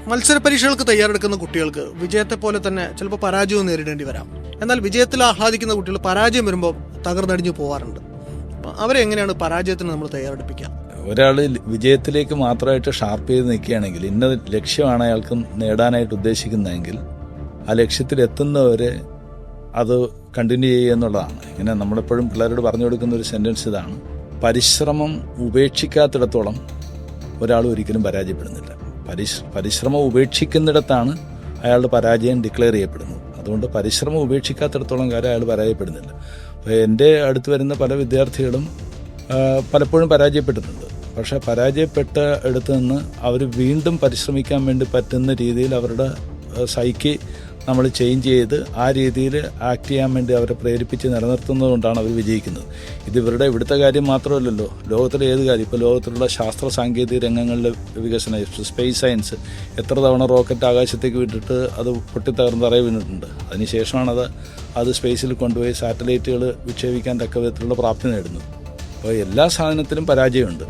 മത്സര പരീക്ഷകൾക്ക് തയ്യാറെടുക്കുന്ന കുട്ടികൾക്ക് വിജയത്തെ പോലെ തന്നെ ചിലപ്പോൾ പരാജയവും നേരിടേണ്ടി വരാം. എന്നാൽ വിജയത്തിൽ ആഹ്ലാദിക്കുന്ന കുട്ടികൾ പരാജയം വരുമ്പോൾ തകർന്നടിഞ്ഞു പോകാറുണ്ട്. അവരെ എങ്ങനെയാണ് പരാജയത്തിന് നമ്മൾ തയ്യാറെടുപ്പിക്കുക? ഒരാൾ വിജയത്തിലേക്ക് മാത്രമായിട്ട് ഷാർപ്പ് ചെയ്ത് നിൽക്കുകയാണെങ്കിൽ, ഇന്ന ലക്ഷ്യമാണ് അയാൾക്ക് നേടാനായിട്ട് ഉദ്ദേശിക്കുന്നതെങ്കിൽ ആ ലക്ഷ്യത്തിൽ എത്തുന്നവരെ അത് കണ്ടിന്യൂ ചെയ്യുക എന്നുള്ളതാണ്. ഇങ്ങനെ നമ്മളെപ്പോഴും പിള്ളേരോട് പറഞ്ഞു കൊടുക്കുന്ന ഒരു സെൻറ്റൻസ് ഇതാണ്: പരിശ്രമം ഉപേക്ഷിക്കാത്തിടത്തോളം ഒരാൾ ഒരിക്കലും പരാജയപ്പെടുന്നില്ല. പരിശ്രമം ഉപേക്ഷിക്കുന്നിടത്താണ് അയാളുടെ പരാജയം ഡിക്ലെയർ ചെയ്യപ്പെടുന്നത്. അതുകൊണ്ട് പരിശ്രമം ഉപേക്ഷിക്കാത്തിടത്തോളം കാലം അയാൾ പരാജയപ്പെടുന്നില്ല. അപ്പോൾ എൻ്റെ അടുത്ത് വരുന്ന പല വിദ്യാർത്ഥികളും പലപ്പോഴും പരാജയപ്പെട്ടിട്ടുണ്ട്. പക്ഷേ പരാജയപ്പെട്ട ഇടത്ത് നിന്ന് അവർ വീണ്ടും പരിശ്രമിക്കാൻ വേണ്ടി പറ്റുന്ന രീതിയിൽ അവരുടെ സൈക്കി നമ്മൾ ചേഞ്ച് ചെയ്ത് ആ രീതിയിൽ ആക്ട് ചെയ്യാൻ വേണ്ടി അവരെ പ്രേരിപ്പിച്ച് നിലനിർത്തുന്നത് കൊണ്ടാണ് അവർ വിജയിക്കുന്നത്. ഇത് ഇവിടുത്തെ കാര്യം മാത്രമല്ലല്ലോ, ലോകത്തിലെ ഏത് കാര്യം. ഇപ്പോൾ ലോകത്തിലുള്ള ശാസ്ത്ര സാങ്കേതിക രംഗങ്ങളിലെ വികസനം, സ്പേസ് സയൻസ്, എത്ര തവണ റോക്കറ്റ് ആകാശത്തേക്ക് വിട്ടിട്ട് അത് പൊട്ടിത്തകർന്ന് തറയിൽ വീണിട്ടുണ്ട്. അതിനുശേഷമാണ് അത് സ്പേസിൽ കൊണ്ടുപോയി സാറ്റലൈറ്റുകൾ വിക്ഷേപിക്കാൻ തക്ക വിധത്തിലുള്ള പ്രാപ്തി നേടുന്നത്. അപ്പോൾ എല്ലാ സാധനത്തിലും പരാജയമുണ്ട്.